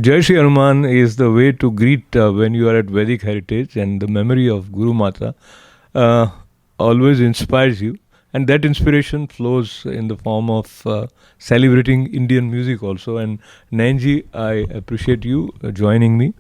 Jai Shri Hanuman is the way to greet when you are at Vedic heritage, and the memory of Guru Mata uh, always inspires you. And that inspiration flows in the form of celebrating Indian music also. And Nayanji, I appreciate you joining me.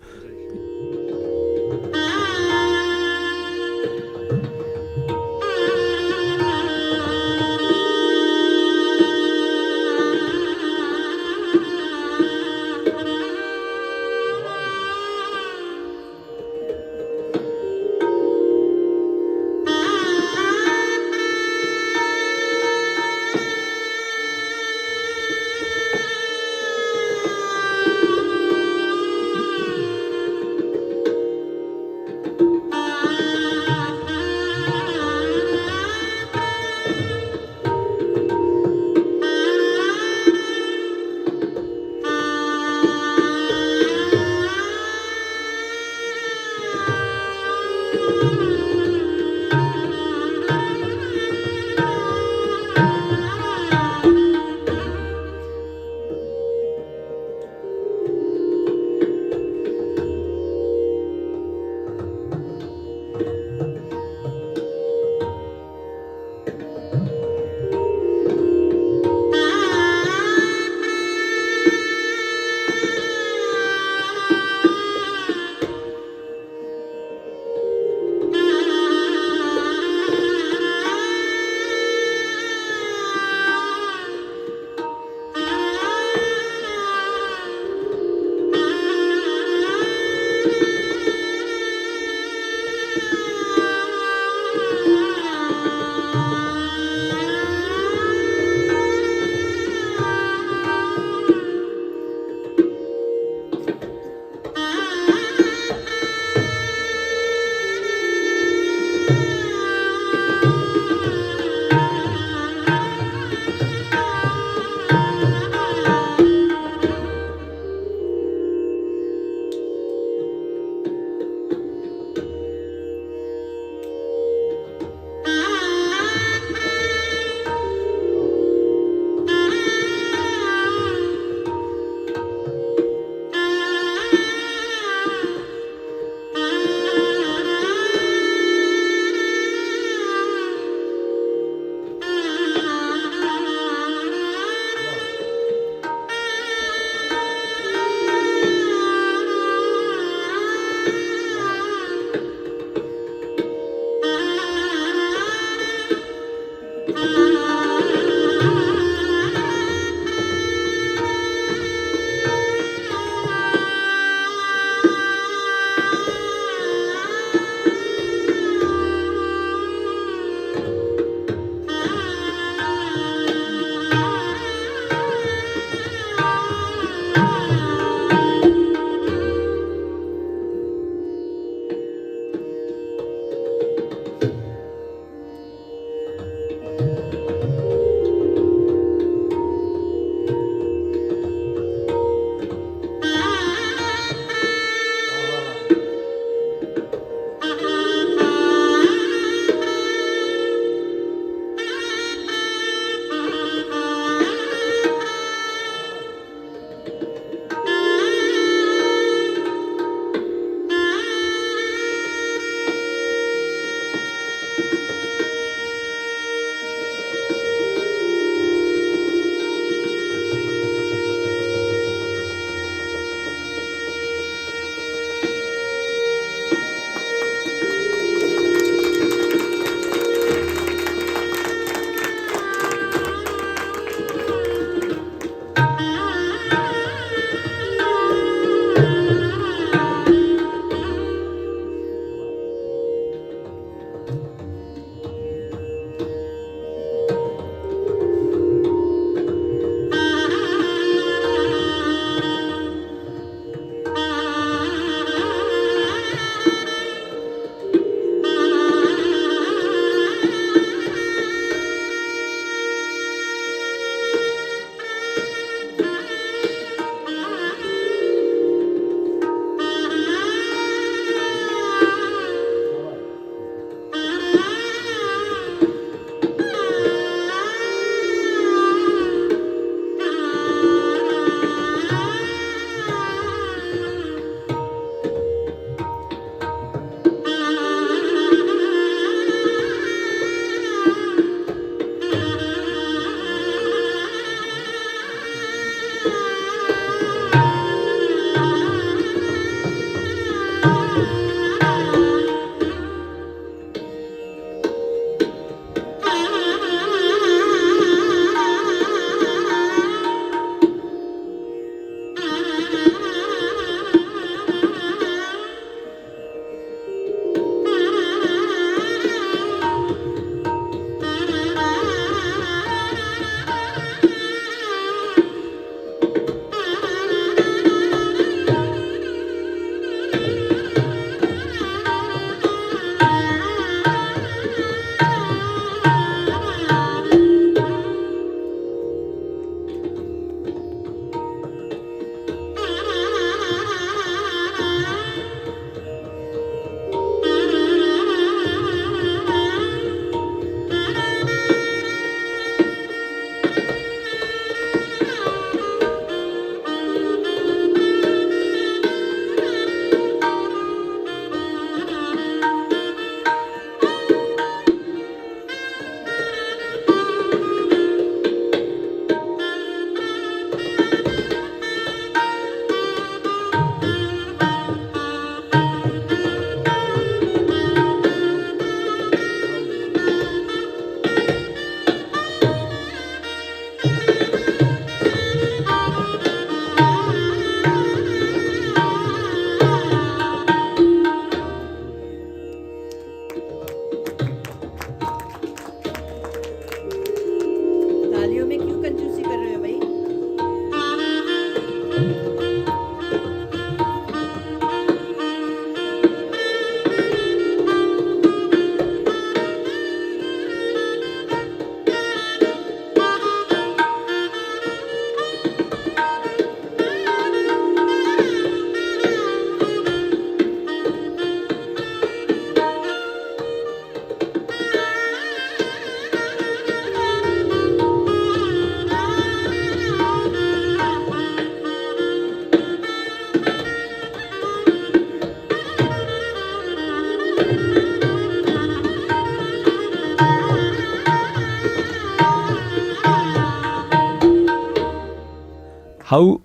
how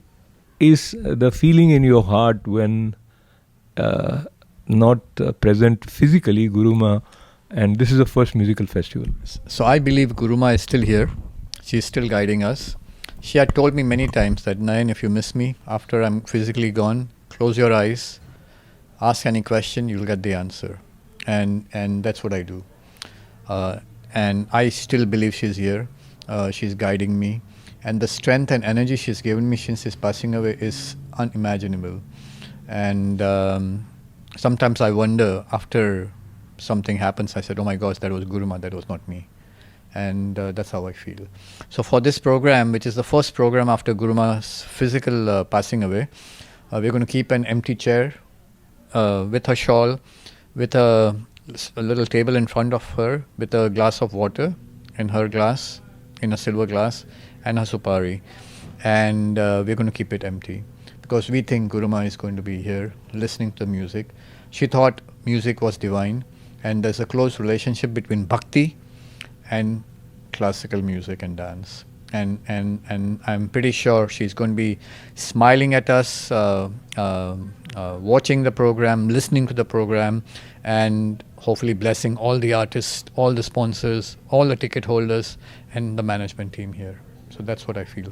is the feeling in your heart when not present physically, Guruma, and this is the first musical festival? So I believe Guruma is still here. She is still guiding us. She had told me many times that, Nayan, if you miss me after I'm physically gone, close your eyes, ask any question, you'll get the answer. And that's what I do. And I still believe she's here. She's guiding me. And the strength and energy she's given me since she's passing away is unimaginable. And sometimes I wonder, after something happens, I said, oh my gosh, that was Guruma, that was not me. And that's how I feel. So for this program, which is the first program after Guruma's physical passing away, we're going to keep an empty chair with her shawl, with a little table in front of her, with a glass of water in her glass, in a silver glass, and her supari. And we're going to keep it empty because we think Guruma is going to be here listening to the music. She thought music was divine, and there's a close relationship between bhakti and classical music and dance. And I'm pretty sure she's going to be smiling at us, watching the program, listening to the program, and hopefully blessing all the artists, all the sponsors, all the ticket holders, and the management team here. So that's what I feel.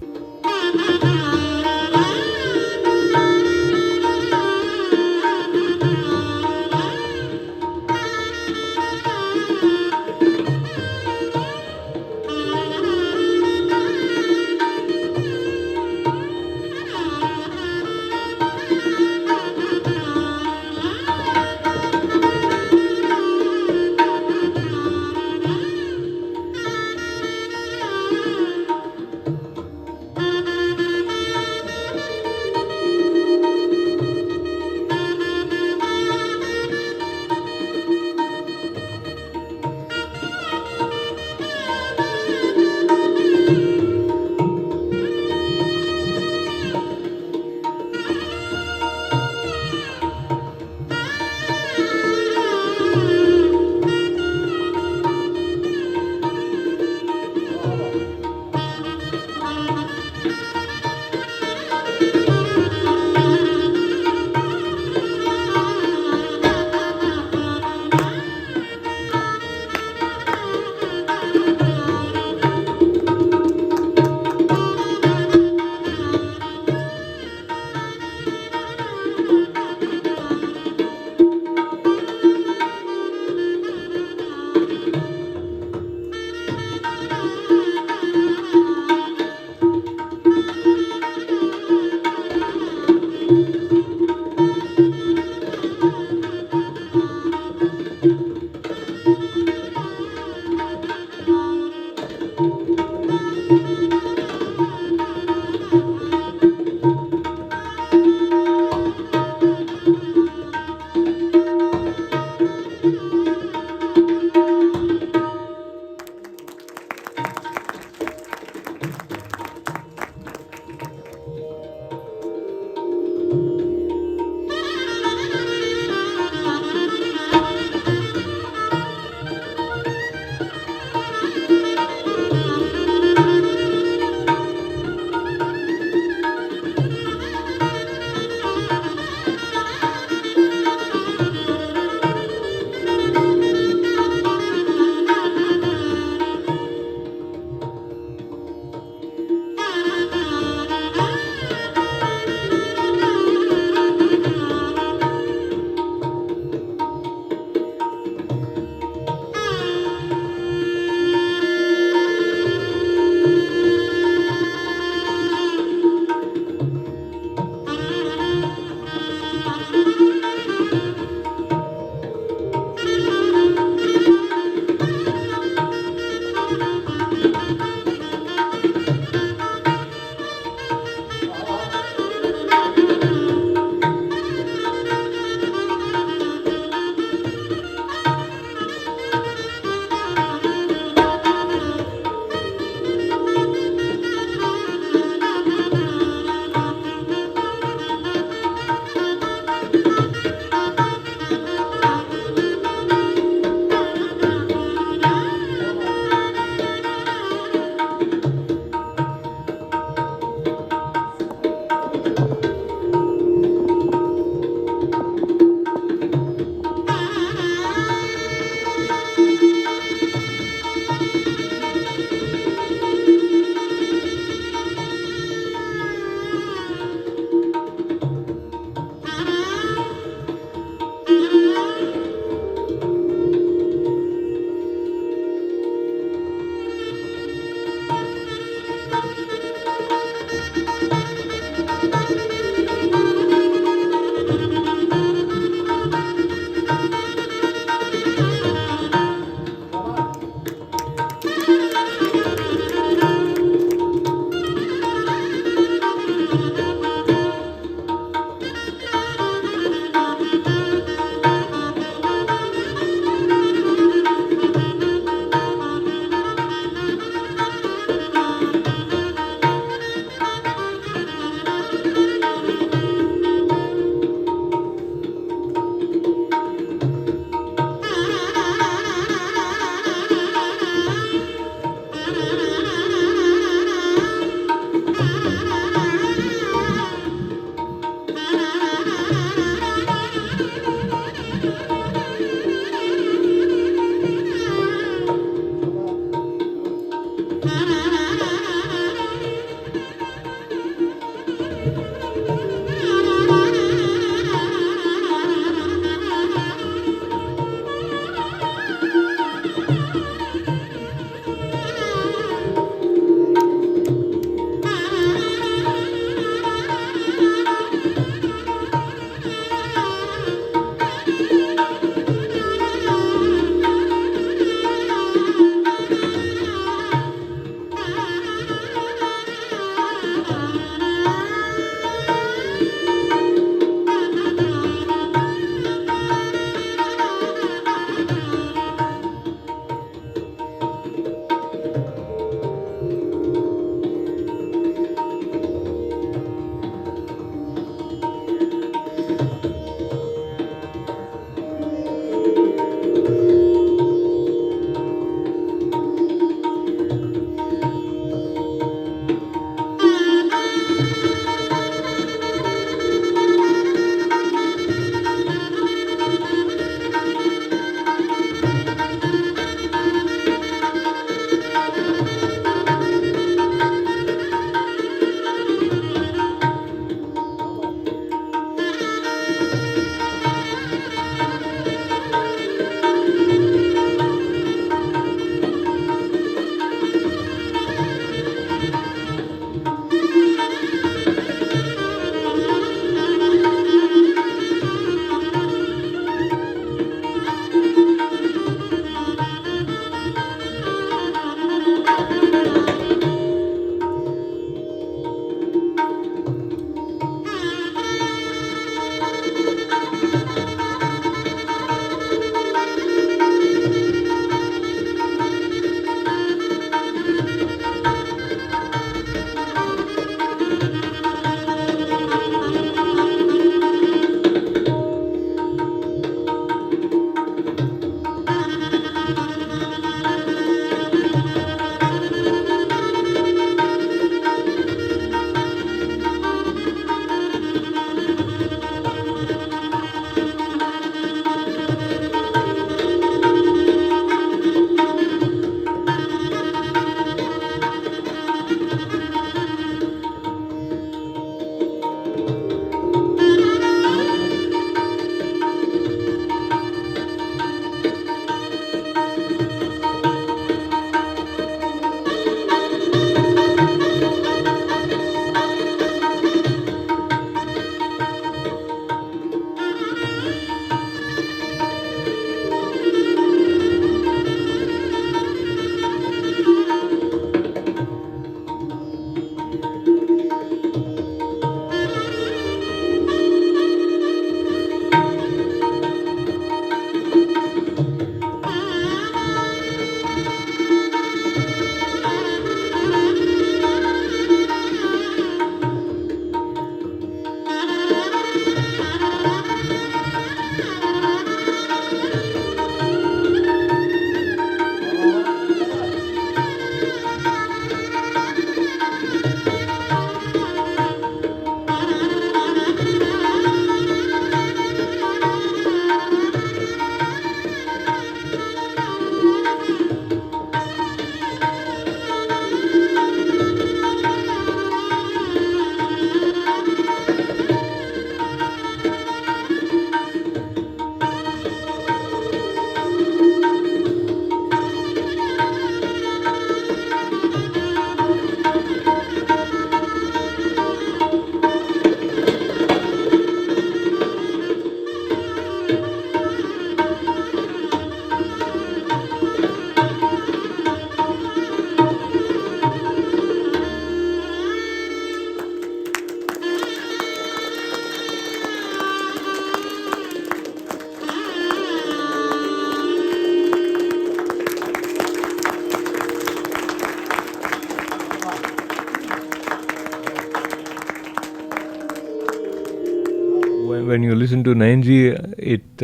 when you listen to Nayanji, it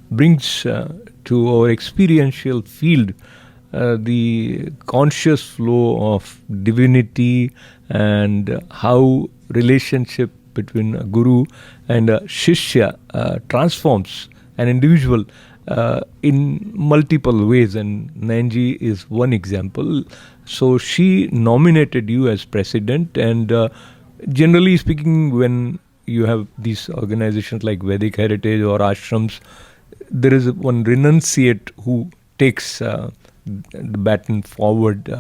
brings to our experiential field the conscious flow of divinity and how relationship between a guru and a shishya transforms an individual in multiple ways, and Nayanji is one example. So she nominated you as president, and generally speaking, when you have these organizations like Vedic Heritage or ashrams, there is one renunciate who takes the baton forward.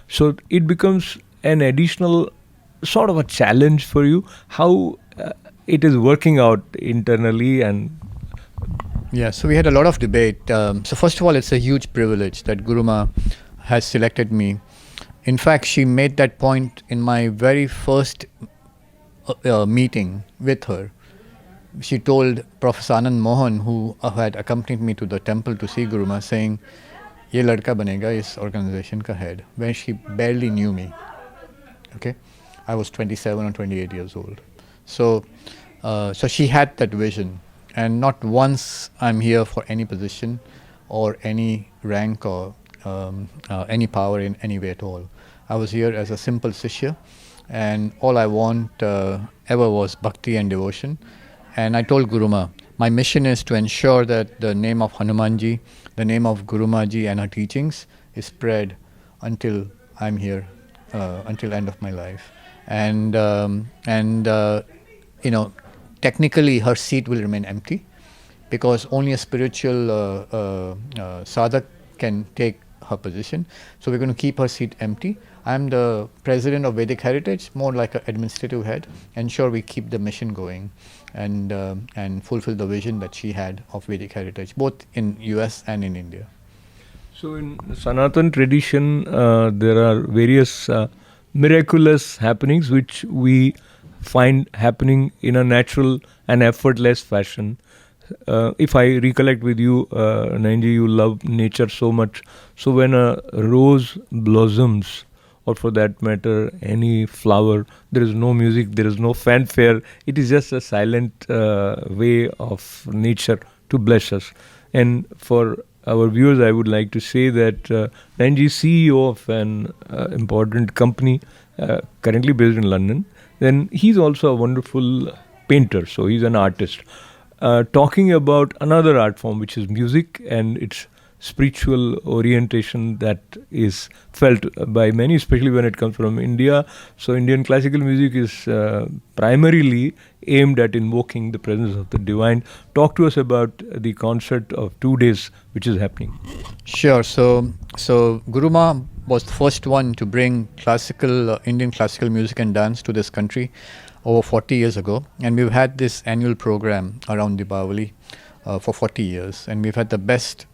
So it becomes an additional sort of a challenge for you. How it is working out internally and yeah, so we had a lot of debate. So first of all, it's a huge privilege that Guru Ma has selected me In fact, she made that point in my very first meeting with her. She told Professor Anand Mohan, who had accompanied me to the temple to see Guru Ma, saying, "Ye ladka banega is organization ka head," when she barely knew me. Okay, I was 27 or 28 years old. So she had that vision, and not once I'm here for any position or any rank or any power in any way at all. I was here as a simple Sishya, and all I want ever was bhakti and devotion. And I told Guru Ma, my mission is to ensure that the name of Hanumanji, the name of Guru Maji and her teachings is spread until I'm here, until end of my life. And technically her seat will remain empty, because only a spiritual sadhak can take her position. So we're going to keep her seat empty. I'm the president of Vedic Heritage, more like an administrative head. Ensure we keep the mission going and fulfill the vision that she had of Vedic Heritage, both in US and in India. So in Sanatan tradition, there are various miraculous happenings which we find happening in a natural and effortless fashion. If I recollect with you, Nayanji, you love nature so much. So when a rose blossoms, or for that matter, any flower, there is no music, there is no fanfare. It is just a silent way of nature to bless us. And for our viewers, I would like to say that Nayanji is CEO of an important company currently based in London. Then he's also a wonderful painter, so he's an artist. Talking about another art form, which is music and its spiritual orientation that is felt by many, especially when it comes from India. So Indian classical music is primarily aimed at invoking the presence of the divine. Talk to us about the concert of 2 days which is happening. Sure. So Guru Ma was the first one to bring classical Indian classical music and dance to this country over 40 years ago, and we've had this annual program around Deepavali for 40 years, and we've had the best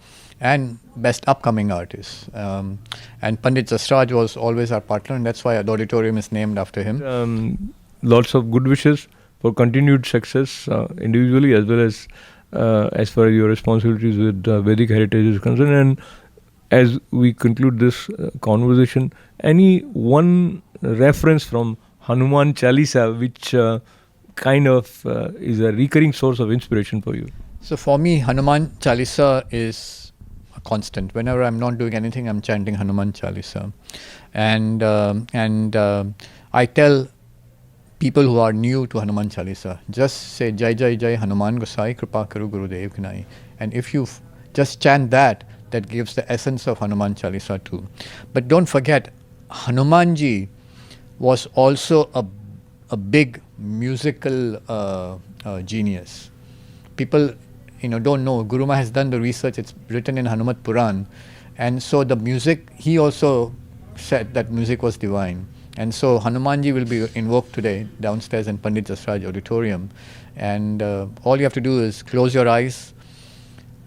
upcoming artists. And Pandit Jasraj was always our partner, and that's why the auditorium is named after him. Lots of good wishes for continued success individually as well as far as your responsibilities with Vedic heritage is concerned. And as we conclude this conversation, any one reference from Hanuman Chalisa which kind of is a recurring source of inspiration for you? So for me, Hanuman Chalisa is a constant. Whenever I'm not doing anything, I'm chanting Hanuman Chalisa. And I tell people who are new to Hanuman Chalisa, just say Jai Jai Jai Hanuman Gosai Kripa Karu Gurudev Kinai. And if you just chant that gives the essence of Hanuman Chalisa too. But don't forget, Hanumanji was also a big musical genius. People don't know. Guru Ma has done the research. It's written in Hanumat Puran. And so the music, he also said that music was divine. And so Hanumanji will be invoked today downstairs in Pandit Jasraj Auditorium. And all you have to do is close your eyes,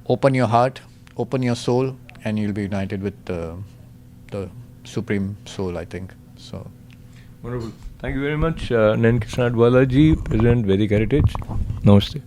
open your heart, open your soul, and you'll be united with the Supreme Soul, I think. So, wonderful. Thank you very much, Nayan Kisnadwala ji, President Vedic Heritage. Namaste.